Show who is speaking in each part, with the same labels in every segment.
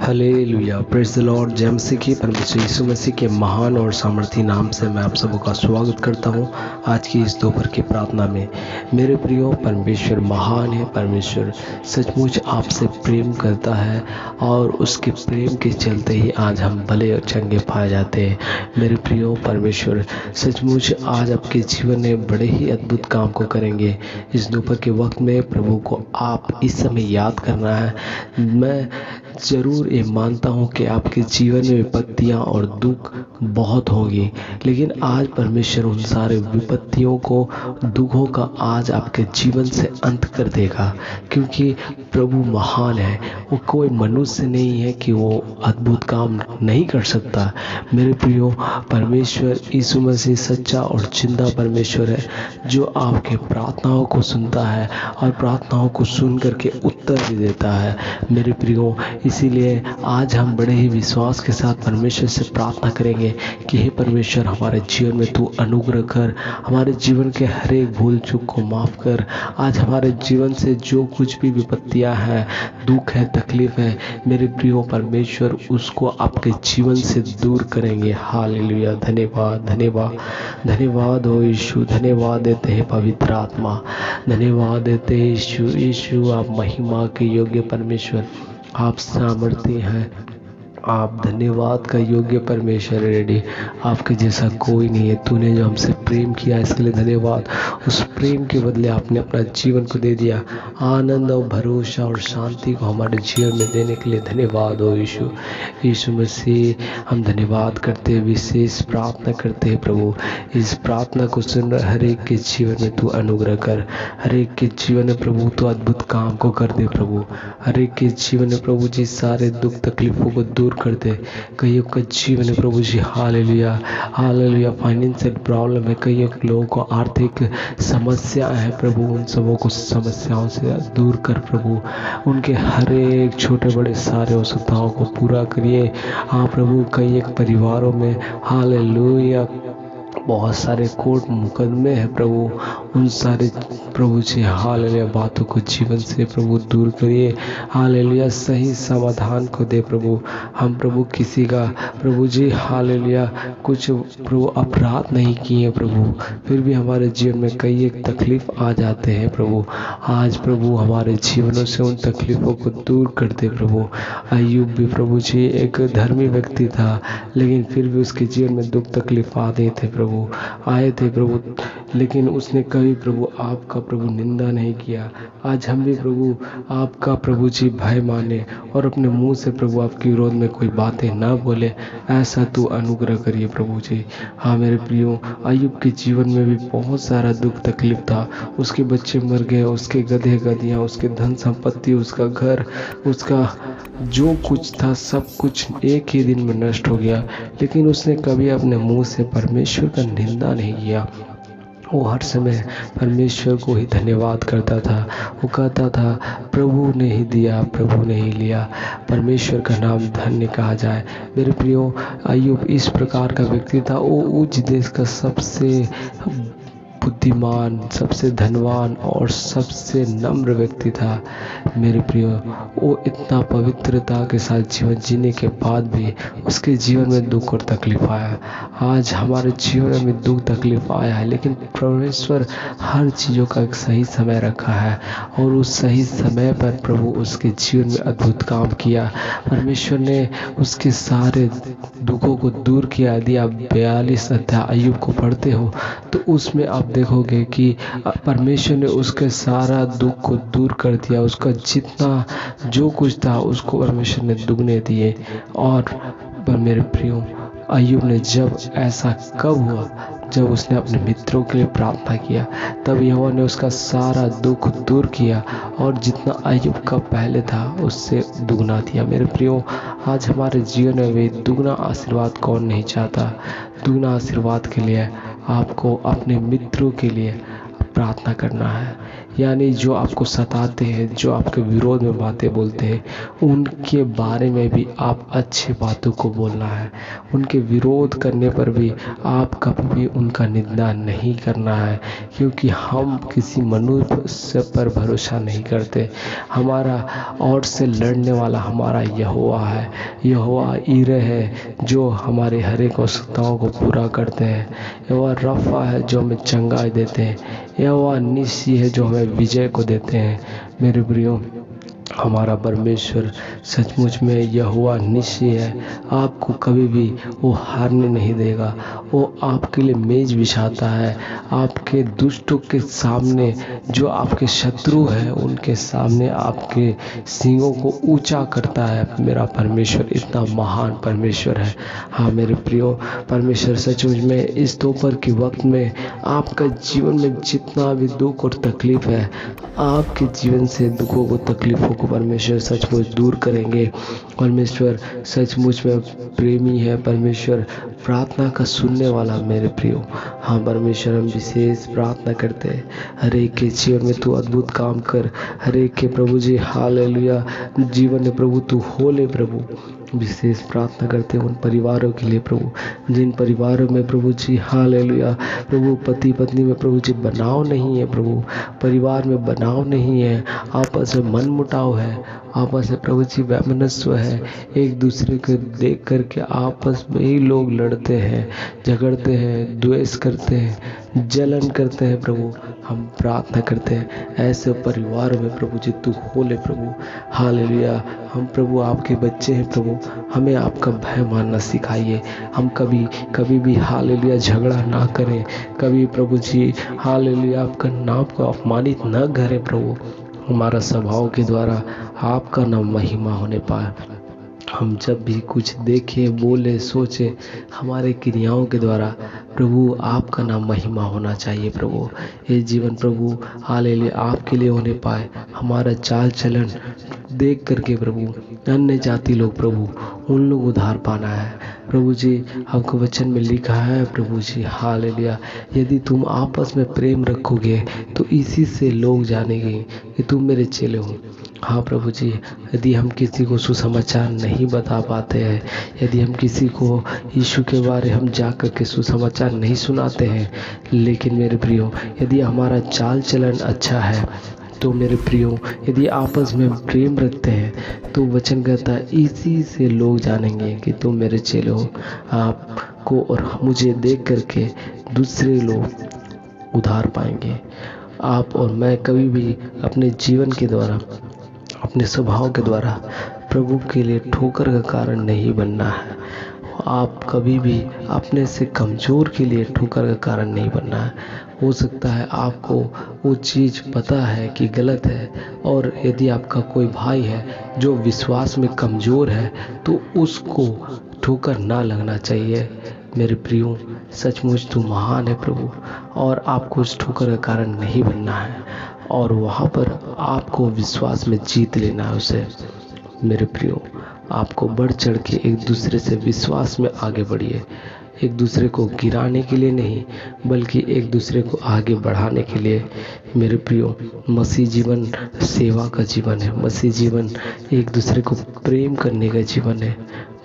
Speaker 1: Hallelujah, praise the Lord. जय मसीह की। परमेश्वर यीशु मसीह के महान और सामर्थी नाम से मैं आप सबों का स्वागत करता हूं आज की इस दोपहर की प्रार्थना में। मेरे प्रियो, परमेश्वर महान है। परमेश्वर सचमुच आपसे प्रेम करता है और उसके प्रेम के चलते ही आज हम भले और चंगे पाए जाते हैं। मेरे प्रियो, परमेश्वर सचमुच आज आपके जीवन में बड़े ही अद्भुत काम को करेंगे। इस दोपहर के वक्त में प्रभु को आप इस समय याद करना है। मैं ज़रूर ये मानता हूँ कि आपके जीवन में विपत्तियाँ और दुख बहुत होंगी, लेकिन आज परमेश्वर उन सारे विपत्तियों को, दुखों का आज आपके जीवन से अंत कर देगा, क्योंकि प्रभु महान है। वो कोई मनुष्य नहीं है कि वो अद्भुत काम नहीं कर सकता। मेरे प्रियो, परमेश्वर यीशु मसीह सच्चा और जिंदा परमेश्वर है, जो आपके प्रार्थनाओं को सुनता है और प्रार्थनाओं को सुन करके उत्तर भी देता है। मेरे प्रियो, इसीलिए आज हम बड़े ही विश्वास के साथ परमेश्वर से प्रार्थना करेंगे कि हे परमेश्वर, हमारे जीवन में तू अनुग्रह कर, हमारे जीवन के हर एक भूल चूक को माफ़ कर। आज हमारे जीवन से जो कुछ भी विपत्तियां हैं, दुख है, तकलीफ है, मेरे प्रियो परमेश्वर उसको आपके जीवन से दूर करेंगे। हालेलुया, धन्यवाद धन्यवाद धन्यवाद हो यीशु। धन्यवाद देते हैं पवित्र आत्मा, धन्यवाद देते हैं यीशु। यीशु, आप महिमा के योग्य परमेश्वर, आप सामर्थ्य हैं, आप धन्यवाद का योग्य परमेश्वर रेडी। आपके जैसा कोई नहीं है। तूने जो हमसे प्रेम किया इसके लिए धन्यवाद। उस प्रेम के बदले आपने अपना जीवन को दे दिया। आनंद और भरोसा और शांति को हमारे जीवन में देने के लिए धन्यवाद हो यीशु। यीशु मसीह, हम धन्यवाद करते हैं, विशेष प्रार्थना करते हैं प्रभु। इस प्रार्थना को सुन हर एक के जीवन में तू अनुग्रह कर। हर एक के जीवन में प्रभु तू अद्भुत काम को कर दे प्रभु। हर एक के जीवन में प्रभु जी सारे दुख तकलीफों को दूर कर दे। कईयों का जीवन है प्रभु जी, हालेलुया हालेलुया, फाइनेंशियल प्रॉब्लम है, कईयों लोगों को आर्थिक समस्या है प्रभु, उन सबों को समस्याओं से दूर कर प्रभु। उनके हर एक छोटे बड़े सारे आवश्यकताओं को पूरा करिए। हाँ प्रभु, कई एक परिवारों में हालेलुया बहुत सारे कोर्ट मुकदमे हैं प्रभु, उन सारे प्रभु जी हालेलुया बातों को जीवन से प्रभु दूर करिए। हालेलुया, सही समाधान को दे प्रभु। हम प्रभु किसी का प्रभु जी हालेलुया कुछ प्रभु अपराध नहीं किए प्रभु, फिर भी हमारे जीवन में कई एक तकलीफ आ जाते हैं प्रभु। आज प्रभु हमारे जीवनों से उन तकलीफ़ों को दूर कर दे प्रभु। अय्यूब भी प्रभु जी एक धर्मी व्यक्ति था, लेकिन फिर भी उसके जीवन में दुख तकलीफ आए थे प्रभु, लेकिन उसने कभी प्रभु आपका प्रभु निंदा नहीं किया। आज हम भी प्रभु आपका प्रभु जी भय माने और अपने मुंह से प्रभु आपके विरोध में कोई बातें ना बोले, ऐसा तू अनुग्रह करिए प्रभु जी। हाँ मेरे प्रियो, अय्यूब के जीवन में भी बहुत सारा दुख तकलीफ था। उसके बच्चे मर गए, उसके गधे गधियाँ, उसके धन संपत्ति, उसका घर, उसका जो कुछ था सब कुछ एक ही दिन में नष्ट हो गया, लेकिन उसने कभी अपने मुंह से परमेश्वर का निंदा नहीं किया। वो हर समय परमेश्वर को ही धन्यवाद करता था। वो कहता था प्रभु ने ही दिया, प्रभु ने ही लिया, परमेश्वर का नाम धन्य कहा जाए। मेरे प्रियो, अय्यूब इस प्रकार का व्यक्ति था। वो उस देश का सबसे बुद्धिमान, सबसे धनवान और सबसे नम्र व्यक्ति था। मेरे प्रियो, वो इतना पवित्रता के साथ जीवन जीने के बाद भी उसके जीवन में दुख और तकलीफ आया। आज हमारे जीवन में दुख तकलीफ आया है, लेकिन परमेश्वर हर चीज़ों का एक सही समय रखा है और उस सही समय पर प्रभु उसके जीवन में अद्भुत काम किया। परमेश्वर ने उसके सारे दुखों को दूर किया। यदि आप 42 अध्याय अय्यूब को पढ़ते हो तो उसमें आप देखोगे कि परमेश्वर ने उसके सारा दुख को दूर कर दिया। उसका जितना जो कुछ था उसको परमेश्वर ने दुगने दिए। और पर मेरे प्रियो, अय्यूब ने जब ऐसा कब हुआ, जब उसने अपने मित्रों के लिए प्रार्थना किया, तब यहोवा ने उसका सारा दुख दूर किया और जितना अय्यूब का पहले था उससे दुगना दिया। मेरे प्रियो, आज हमारे जीवन में भी दुगना आशीर्वाद कौन नहीं चाहता। दुगना आशीर्वाद के लिए आपको अपने मित्रों के लिए प्रार्थना करना है। यानी जो आपको सताते हैं, जो आपके विरोध में बातें बोलते हैं, उनके बारे में भी आप अच्छी बातों को बोलना है। उनके विरोध करने पर भी आप कभी भी उनका निंदा नहीं करना है, क्योंकि हम किसी मनुष्य पर भरोसा नहीं करते। हमारा और से लड़ने वाला हमारा यहोवा है, यहोवा ईरे है जो हमारे हर एक आवश्यकताओं को पूरा करते हैं। यहोवा रफ़ा है जो हमें चंगाई देते हैं। यहोवा निसी है जो हमें विजय को देते हैं। मेरे प्रियो, हमारा परमेश्वर सचमुच में यहोवा निसी है। आपको कभी भी वो हारने नहीं देगा। वो आपके लिए मेज बिछाता है। आपके दुष्टों के सामने, जो आपके शत्रु हैं, उनके सामने आपके सींगों को ऊंचा करता है। मेरा परमेश्वर इतना महान परमेश्वर है। हाँ मेरे प्रियो, परमेश्वर सचमुच में इस दोपहर के वक्त में आपका जीवन में जितना भी दुख और तकलीफ है, आपके जीवन से दुखों को, तकलीफों को परमेश्वर सचमुच दूर करेंगे। परमेश्वर सचमुच में प्रेमी है। परमेश्वर प्रार्थना का सुनने वाला मेरे प्रियो। हाँ परमेश्वर, हम विशेष प्रार्थना करते हैं, हर एक के जीवन में तू अद्भुत काम कर। हर एक के प्रभु जी हालेलुया जीवन में प्रभु तू होले प्रभु। विशेष प्रार्थना करते हैं उन परिवारों के लिए प्रभु, जिन परिवारों में प्रभु जी हालेलुया प्रभु पति पत्नी में प्रभु जी बनाव नहीं है प्रभु, परिवार में बनाव नहीं है, आपस में मन मुटाव है, आपस में प्रभु जी वैमनस्व है। एक दूसरे को देख करके आपस में ही लोग लड़ते हैं, झगड़ते हैं, द्वेष करते हैं, जलन करते हैं प्रभु। हम प्रार्थना करते हैं ऐसे परिवार में प्रभु जी तू खोले प्रभु हालेलुया। हम प्रभु आपके बच्चे हैं प्रभु, हमें आपका भय मानना सिखाइए। हम कभी भी हालेलुया झगड़ा ना करें, कभी प्रभु जी हालेलुया आपका नाम को अपमानित न करें प्रभु। हमारा स्वभाव के द्वारा आपका नाम महिमा होने पाए। हम जब भी कुछ देखें, बोले, सोचे, हमारे क्रियाओं के द्वारा प्रभु आपका नाम महिमा होना चाहिए प्रभु। ये जीवन प्रभु हालेलुया आपके लिए होने पाए। हमारा चाल चलन देख करके प्रभु अन्य जाति लोग प्रभु उन लोग उद्धार पाना है प्रभु जी। आपको वचन में लिखा है प्रभु जी हालेलुया, यदि तुम आपस में प्रेम रखोगे तो इसी से लोग जानेंगे कि तुम मेरे चेले हो। हाँ प्रभु जी, यदि हम किसी को सुसमाचार नहीं बता पाते हैं, यदि हम किसी को यीशु के बारे हम जाकर के सुसमाचार नहीं सुनाते हैं, लेकिन मेरे प्रियो यदि हमारा चाल चलन अच्छा है तो मेरे प्रियो यदि आपस में प्रेम रखते हैं तो वचन कहता है इसी से लोग जानेंगे कि तुम मेरे चेले हो। आपको और मुझे देख करके दूसरे लोग उद्धार पाएंगे। आप और मैं कभी भी अपने जीवन के द्वारा, अपने स्वभाव के द्वारा प्रभु के लिए ठोकर का कारण नहीं बनना है। आप कभी भी अपने से कमज़ोर के लिए ठोकर का कारण नहीं बनना है। हो सकता है आपको वो चीज़ पता है कि गलत है, और यदि आपका कोई भाई है जो विश्वास में कमज़ोर है तो उसको ठोकर ना लगना चाहिए। मेरे प्रियो सचमुच तू महान है प्रभु, और आपको उस ठोकर का कारण नहीं बनना है, और वहाँ पर आपको विश्वास में जीत लेना है उसे। मेरे प्रियो आपको बढ़ चढ़ के एक दूसरे से विश्वास में आगे बढ़िए। एक दूसरे को गिराने के लिए नहीं, बल्कि एक दूसरे को आगे बढ़ाने के लिए। मेरे प्रियो मसीह जीवन सेवा का जीवन है। मसीह जीवन एक दूसरे को प्रेम करने का जीवन है।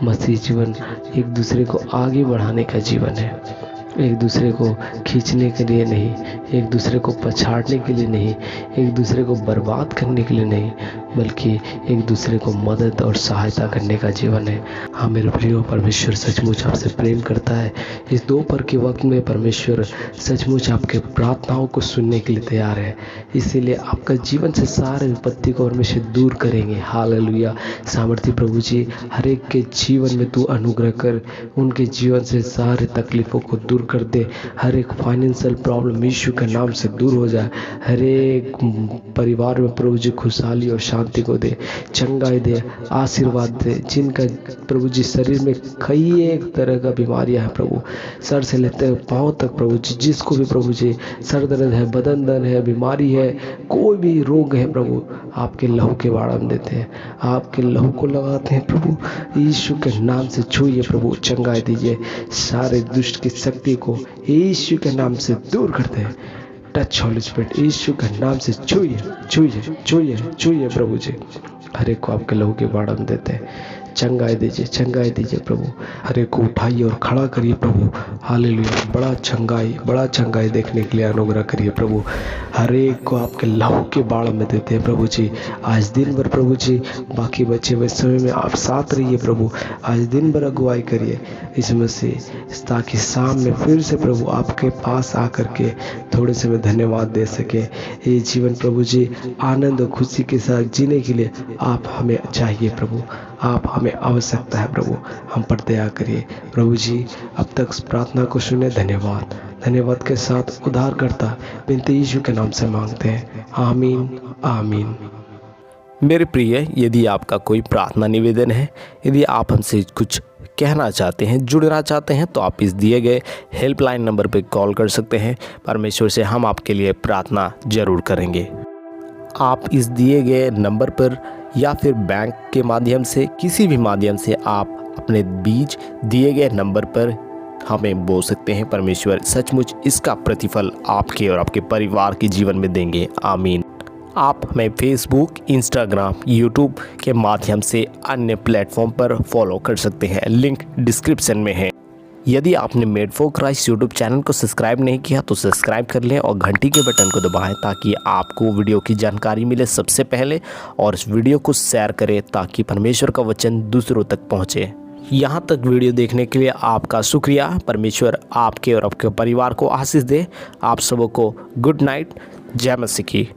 Speaker 1: मसीह जीवन एक दूसरे को आगे बढ़ाने का जीवन है। एक दूसरे को खींचने के लिए नहीं, एक दूसरे को पछाड़ने के लिए नहीं, एक दूसरे को बर्बाद करने के लिए नहीं, बल्कि एक दूसरे को मदद और सहायता करने का जीवन है। हाँ मेरे प्रियो, परमेश्वर सचमुच आपसे प्रेम करता है। इस दोपहर के वक्त में परमेश्वर सचमुच आपके प्रार्थनाओं को सुनने के लिए तैयार है। इसीलिए आपका जीवन से सारे विपत्ति को परमेश्वर दूर करेंगे। हालेलुया। सामर्थी प्रभु जी हर एक के जीवन में तू अनुग्रह कर, उनके जीवन से सारे तकलीफ़ों को दूर कर दे। हर एक फाइनेंशियल प्रॉब्लम यीशु के नाम से दूर हो जाए। हर एक परिवार में प्रभु जी खुशहाली और शांति को दे, चंगाई दे, आशीर्वाद दे। जिनका प्रभु जी शरीर में कई एक तरह का बीमारियां हैं प्रभु, सर से लेते हैं पाँव तक प्रभु जी, जिसको भी प्रभु जी सर दर्द है, बदन दर्द है, बीमारी है, कोई भी रोग है प्रभु, आपके लहू के बाड़ा में देते हैं, आपके लहू को लगाते हैं प्रभु। यीशु के नाम से छूइए प्रभु, चंगाई दीजिए। सारे दुष्ट की शक्ति को यीशु के नाम से दूर करते हैं। टच होली स्पिरिट, यीशु के नाम से छूइए छूइए छूइए छूइए प्रभु जी। हर एक को आपके लहू के बाढ़ में देते हैं, चंगाई दीजिए प्रभु। हर एक को उठाइए और खड़ा करिए प्रभु। हालेलुया। बड़ा चंगाई देखने के लिए अनुग्रह करिए प्रभु। हर एक को आपके लहू के बाढ़ में देते हैं प्रभु जी। आज दिन भर प्रभु जी, बाकी बचे हुए समय में आप साथ रहिए प्रभु। आज दिन भर अगुवाई करिए इस मसीह, ताकि शाम में फिर से प्रभु आपके पास आकर के थोड़े से में धन्यवाद दे सके। ये जीवन प्रभु जी आनंद और खुशी के साथ जीने के लिए आप हमें चाहिए प्रभु, आप हमें आवश्यकता है प्रभु। हम पर दया करिए प्रभु जी। अब तक प्रार्थना को सुने, धन्यवाद के साथ उद्धार करता बिनती यीशु के नाम से मांगते हैं, आमीन आमीन।
Speaker 2: मेरे प्रिय, यदि आपका कोई प्रार्थना निवेदन है, यदि आप हमसे कुछ कहना चाहते हैं, जुड़ना चाहते हैं, तो आप इस दिए गए हेल्पलाइन नंबर पर कॉल कर सकते हैं। परमेश्वर से हम आपके लिए प्रार्थना जरूर करेंगे। आप इस दिए गए नंबर पर या फिर बैंक के माध्यम से, किसी भी माध्यम से आप अपने बीज दिए गए नंबर पर हमें बोल सकते हैं। परमेश्वर सचमुच इसका प्रतिफल आपके और आपके परिवार के जीवन में देंगे, आमीन। आप हमें फेसबुक, इंस्टाग्राम, यूट्यूब के माध्यम से अन्य प्लेटफॉर्म पर फॉलो कर सकते हैं, लिंक डिस्क्रिप्शन में है। यदि आपने made for Christ YouTube channel को सब्सक्राइब नहीं किया तो सब्सक्राइब कर लें और घंटी के बटन को दबाएं, ताकि आपको वीडियो की जानकारी मिले सबसे पहले। और इस वीडियो को शेयर करें ताकि परमेश्वर का वचन दूसरों तक पहुंचे। यहाँ तक वीडियो देखने के लिए आपका शुक्रिया। परमेश्वर आपके और आपके परिवार को आशीष दे। आप सबों को गुड नाइट। जय मसीह की।